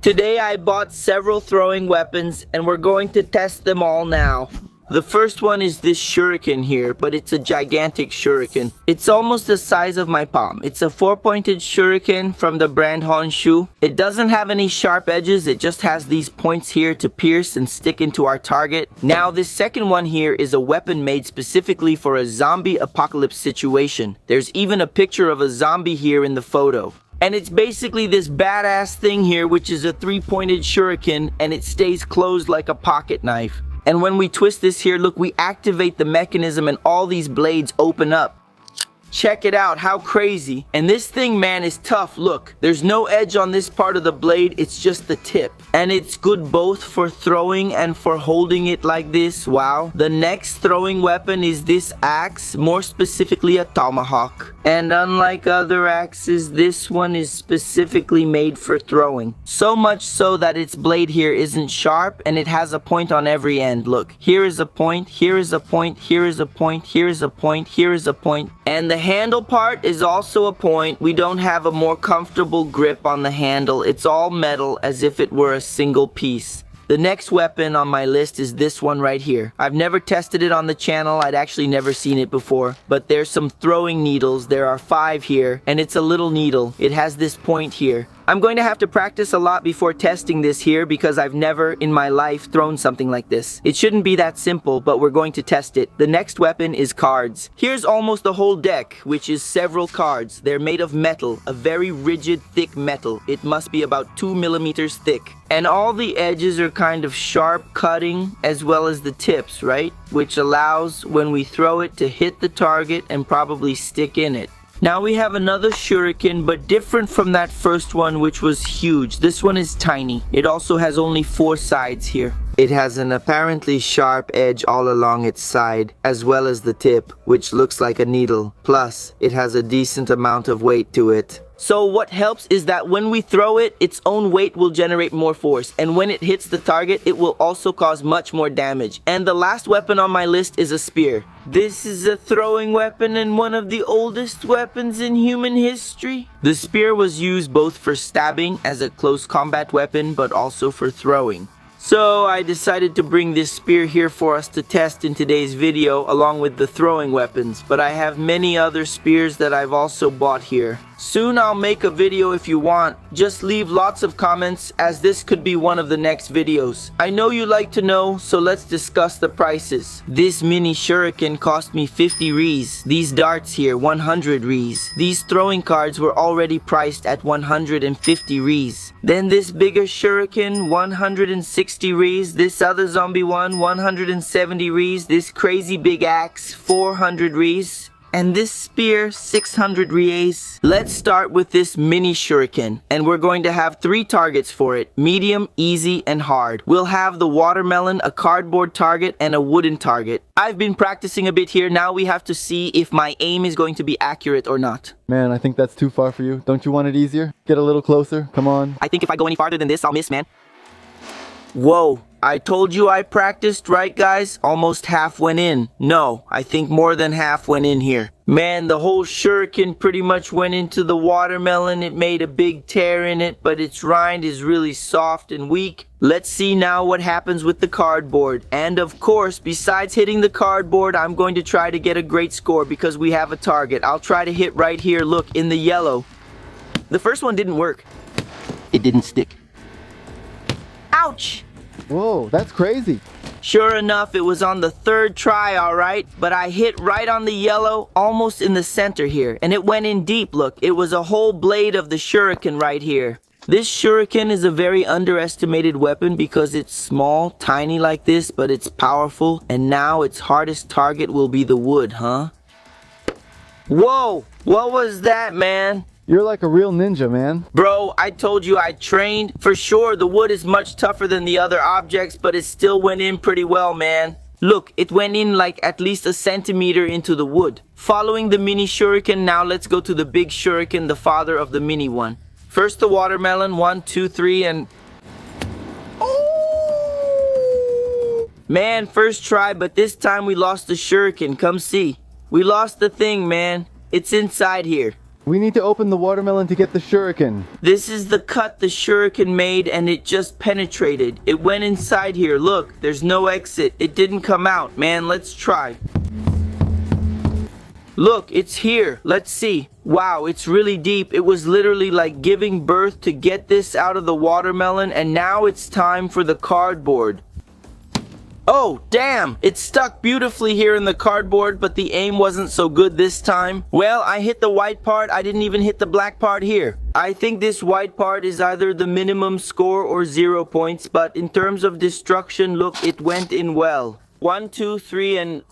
Today I bought several throwing weapons and we're going to test them all now. The first one is this shuriken here, but it's a gigantic shuriken. It's almost the size of my palm. It's a 4-pointed shuriken from the brand Honshu. It doesn't have any sharp edges, it just has these points here to pierce and stick into our target. Now this second one here is a weapon made specifically for a zombie apocalypse situation. There's even a picture of a zombie here in the photo. And it's basically this badass thing here, which is a 3-pointed shuriken, and it stays closed like a pocket knife. And when we twist this here, look, we activate the mechanism and all these blades open up. Check it out, how crazy. And this thing, man, is tough. Look, there's no edge on this part of the blade, it's just the tip. And it's good both for throwing and for holding it like this. Wow. The next throwing weapon is this axe, more specifically a tomahawk. And unlike other axes, this one is specifically made for throwing. So much so that its blade here isn't sharp and it has a point on every end. Look, here is a point, here is a point, here is a point, here is a point, here is a point. And the handle part is also a point. We don't have a more comfortable grip on the handle. It's all metal as if it were a single piece. The next weapon on my list is this one right here. I've never tested it on the channel. I'd actually never seen it before. But there's some throwing needles. There are 5 here. And it's a little needle. It has this point here. I'm going to have to practice a lot before testing this here because I've never in my life thrown something like this. It shouldn't be that simple, but we're going to test it. The next weapon is cards. Here's almost a whole deck, which is several cards. They're made of metal, a very rigid, thick metal. It must be about 2 millimeters thick. And all the edges are kind of sharp cutting as well as the tips, right? Which allows when we throw it to hit the target and probably stick in it. Now we have another shuriken, but different from that first one, which was huge. This one is tiny. It also has only 4 sides here. It has an apparently sharp edge all along its side, as well as the tip, which looks like a needle. Plus, it has a decent amount of weight to it. So what helps is that when we throw it, its own weight will generate more force. And when it hits the target, it will also cause much more damage. And the last weapon on my list is a spear. This is a throwing weapon and one of the oldest weapons in human history. The spear was used both for stabbing as a close combat weapon, but also for throwing. So I decided to bring this spear here for us to test in today's video along with the throwing weapons, but I have many other spears that I've also bought here. Soon I'll make a video if you want. Just leave lots of comments as this could be one of the next videos. I know you like to know, so let's discuss the prices. This mini shuriken cost me 50 Ries. These darts here, 100 Ries. These throwing cards were already priced at 150 Ries. Then this bigger shuriken, 160 Ries. This other zombie one, 170 Ries. This crazy big axe, 400 Ries. And this spear, 600 Ries. Let's start with this mini shuriken. And we're going to have 3 targets for it. Medium, easy, and hard. We'll have the watermelon, a cardboard target, and a wooden target. I've been practicing a bit here. Now we have to see if my aim is going to be accurate or not. Man, I think that's too far for you. Don't you want it easier? Get a little closer. Come on. I think if I go any farther than this, I'll miss, man. Whoa. I told you I practiced, right guys? Almost half went in. No, I think more than half went in here. Man, the whole shuriken pretty much went into the watermelon. It made a big tear in it, but its rind is really soft and weak. Let's see now what happens with the cardboard. And of course, besides hitting the cardboard, I'm going to try to get a great score because we have a target. I'll try to hit right here, look, in the yellow. The first one didn't work. It didn't stick. Ouch! Whoa, that's crazy. Sure enough, it was on the 3rd try, alright, but I hit right on the yellow, almost in the center here, and it went in deep, look. It was a whole blade of the shuriken right here. This shuriken is a very underestimated weapon because it's small, tiny like this, but it's powerful, and now its hardest target will be the wood, huh? Whoa, what was that, man? You're like a real ninja, man. Bro, I told you I trained. For sure, the wood is much tougher than the other objects, but it still went in pretty well, man. Look, it went in like at least a centimeter into the wood. Following the mini shuriken, now let's go to the big shuriken, the father of the mini one. First the watermelon, 1, 2, 3, and... Oh! Man, first try, but this time we lost the shuriken. Come see. We lost the thing, man. It's inside here. We need to open the watermelon to get the shuriken. This is the cut the shuriken made, and it just penetrated. It went inside here. Look, there's no exit. It didn't come out. Man, let's try. Look, it's here. Let's see. Wow, it's really deep. It was literally like giving birth to get this out of the watermelon, and now it's time for the cardboard. Oh, damn! It stuck beautifully here in the cardboard, but the aim wasn't so good this time. Well, I hit the white part. I didn't even hit the black part here. I think this white part is either the minimum score or 0 points, but in terms of destruction, look, it went in well. 1, 2, 3, and...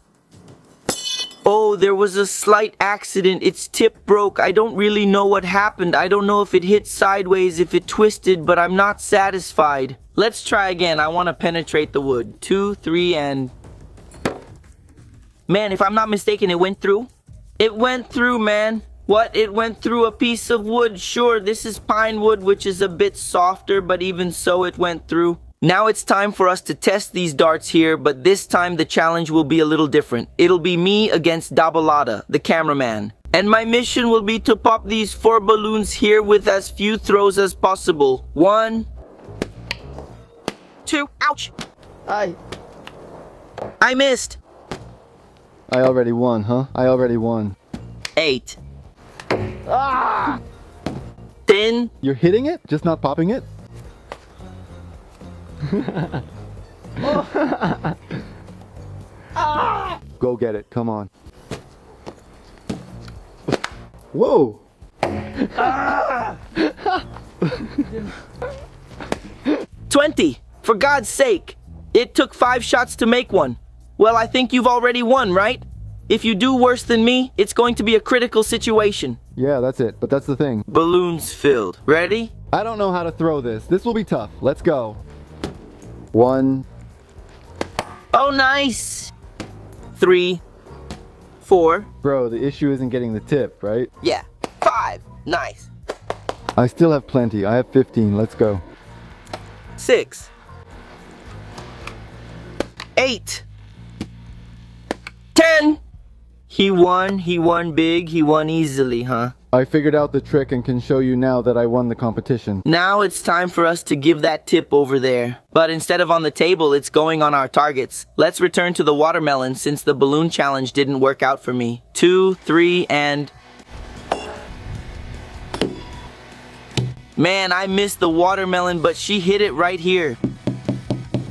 Oh, there was a slight accident. Its tip broke. I don't really know what happened. I don't know if it hit sideways, if it twisted, but I'm not satisfied. Let's try again. I want to penetrate the wood. 2, 3, and... Man, if I'm not mistaken, it went through. It went through, man. What? It went through a piece of wood. Sure, this is pine wood, which is a bit softer, but even so, it went through. Now it's time for us to test these darts here, but this time the challenge will be a little different. It'll be me against Dabalada, the cameraman. And my mission will be to pop these 4 balloons here with as few throws as possible. 1, 2, ouch! I missed. I already won, huh? I already won. 8. 10. You're hitting it, just not popping it? Go get it, come on. Whoa! 20. For God's sake. It took 5 shots to make one. Well, I think you've already won, right? If you do worse than me, it's going to be a critical situation. Yeah, that's it, but that's the thing. Balloons filled. Ready? I don't know how to throw this. This will be tough. Let's go. 1. Oh, nice. 3, 4. Bro, the issue isn't getting the tip, right? Yeah. 5. Nice. I still have plenty. I have 15. Let's go. 6. 8. 10. He won big, he won easily, huh? I figured out the trick and can show you now that I won the competition. Now it's time for us to give that tip over there. But instead of on the table, it's going on our targets. Let's return to the watermelon since the balloon challenge didn't work out for me. 2, 3, and... Man, I missed the watermelon, but she hit it right here.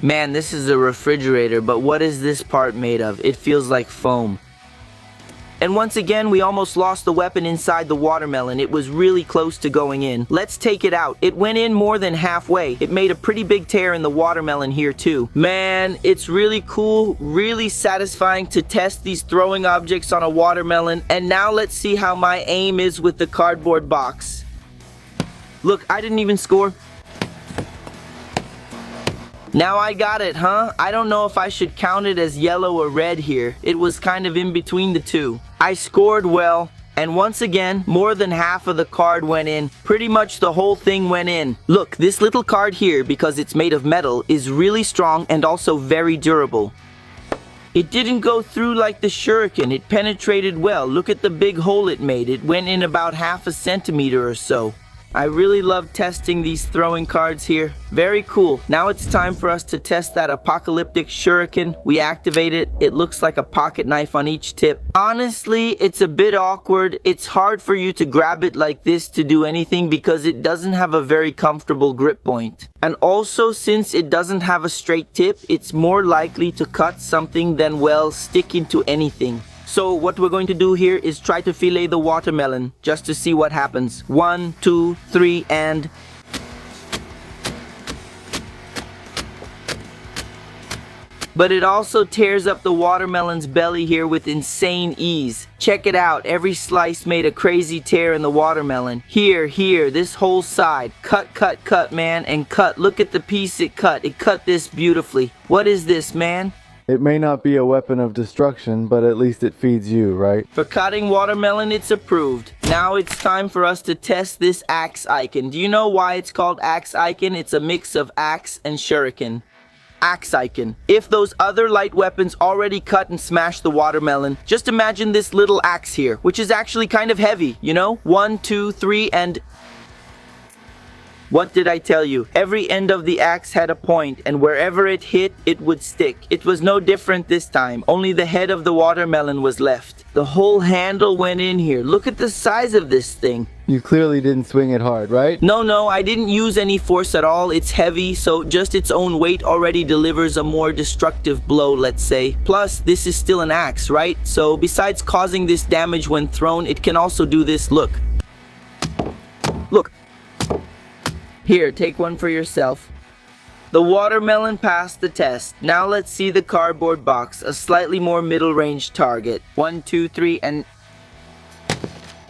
Man, this is a refrigerator, but what is this part made of? It feels like foam. And once again, we almost lost the weapon inside the watermelon. It was really close to going in. Let's take it out. It went in more than halfway. It made a pretty big tear in the watermelon here too. Man, it's really cool, really satisfying to test these throwing objects on a watermelon. And now let's see how my aim is with the cardboard box. Look, I didn't even score. Now I got it, huh? I don't know if I should count it as yellow or red here. It was kind of in between the two. I scored well, and once again, more than half of the card went in. Pretty much the whole thing went in. Look, this little card here, because it's made of metal, is really strong and also very durable. It didn't go through like the shuriken. It penetrated well. Look at the big hole it made. It went in about half a centimeter or so. I really love testing these throwing cards here. Very cool. Now it's time for us to test that apocalyptic shuriken. We activate it. It looks like a pocket knife on each tip. Honestly, it's a bit awkward. It's hard for you to grab it like this to do anything because it doesn't have a very comfortable grip point. And also, since it doesn't have a straight tip, it's more likely to cut something than, well, stick into anything. So what we're going to do here is try to fillet the watermelon just to see what happens. 1, 2, 3, and... But it also tears up the watermelon's belly here with insane ease. Check it out, every slice made a crazy tear in the watermelon. Here, this whole side. Cut, cut, cut, man, and cut. Look at the piece it cut. It cut this beautifully. What is this, man? It may not be a weapon of destruction, but at least it feeds you, right? For cutting watermelon, it's approved. Now it's time for us to test this Axe-iken. Do you know why it's called Axe-iken? It's a mix of axe and shuriken. Axe-iken. If those other light weapons already cut and smashed the watermelon, just imagine this little axe here, which is actually kind of heavy, you know? 1, 2, 3, and... What did I tell you? Every end of the axe had a point, and wherever it hit, it would stick. It was no different this time, only the head of the watermelon was left. The whole handle went in here. Look at the size of this thing. You clearly didn't swing it hard, right? No, I didn't use any force at all. It's heavy, so just its own weight already delivers a more destructive blow, let's say. Plus, this is still an axe, right? So besides causing this damage when thrown, it can also do this. Look. Look. Here, take one for yourself. The watermelon passed the test. Now let's see the cardboard box, a slightly more middle-range target. 1, 2, 3, and...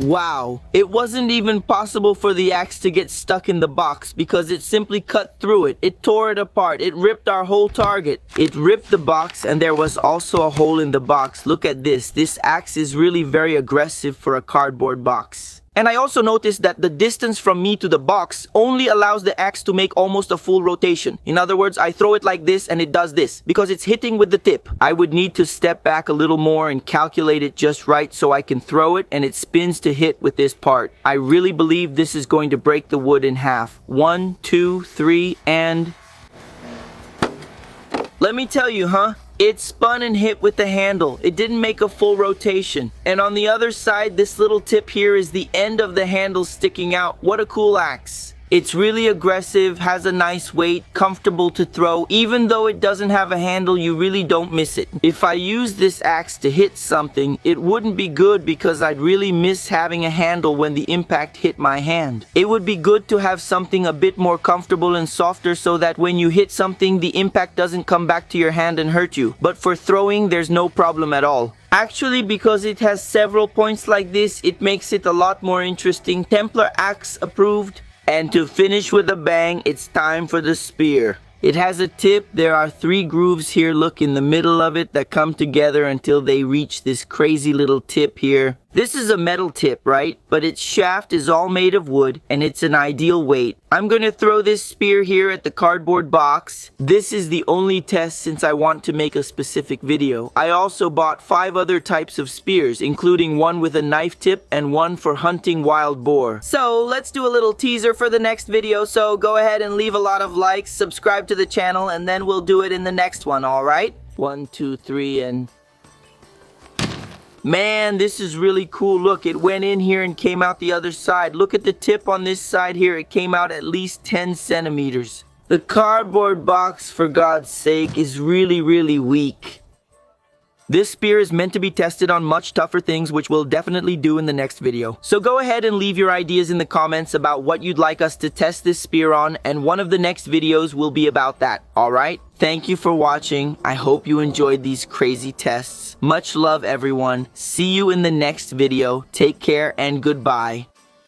Wow, it wasn't even possible for the axe to get stuck in the box because it simply cut through it. It tore it apart. It ripped our whole target. It ripped the box, and there was also a hole in the box. Look at this. This axe is really very aggressive for a cardboard box. And I also noticed that the distance from me to the box only allows the axe to make almost a full rotation. In other words, I throw it like this and it does this because it's hitting with the tip. I would need to step back a little more and calculate it just right so I can throw it and it spins to hit with this part. I really believe this is going to break the wood in half. 1, 2, 3, and... Let me tell you, huh? It spun and hit with the handle. It didn't make a full rotation. And on the other side, this little tip here is the end of the handle sticking out. What a cool axe. It's really aggressive, has a nice weight, comfortable to throw. Even though it doesn't have a handle, you really don't miss it. If I use this axe to hit something, it wouldn't be good because I'd really miss having a handle when the impact hit my hand. It would be good to have something a bit more comfortable and softer so that when you hit something, the impact doesn't come back to your hand and hurt you. But for throwing, there's no problem at all. Actually, because it has several points like this, it makes it a lot more interesting. Templar axe approved. And to finish with a bang, it's time for the spear. It has a tip. There are 3 grooves here, look, in the middle of it that come together until they reach this crazy little tip here. This is a metal tip, right? But its shaft is all made of wood, and it's an ideal weight. I'm going to throw this spear here at the cardboard box. This is the only test since I want to make a specific video. I also bought 5 other types of spears, including one with a knife tip and one for hunting wild boar. So let's do a little teaser for the next video. So go ahead and leave a lot of likes, subscribe to the channel, and then we'll do it in the next one, alright? 1, 2, 3, and... Man, this is really cool. Look, it went in here and came out the other side. Look at the tip on this side here. It came out at least 10 centimeters. The cardboard box, for God's sake, is really weak. This spear is meant to be tested on much tougher things, which we'll definitely do in the next video. So go ahead and leave your ideas in the comments about what you'd like us to test this spear on, and one of the next videos will be about that, alright? Thank you for watching. I hope you enjoyed these crazy tests. Much love, everyone. See you in the next video. Take care and goodbye.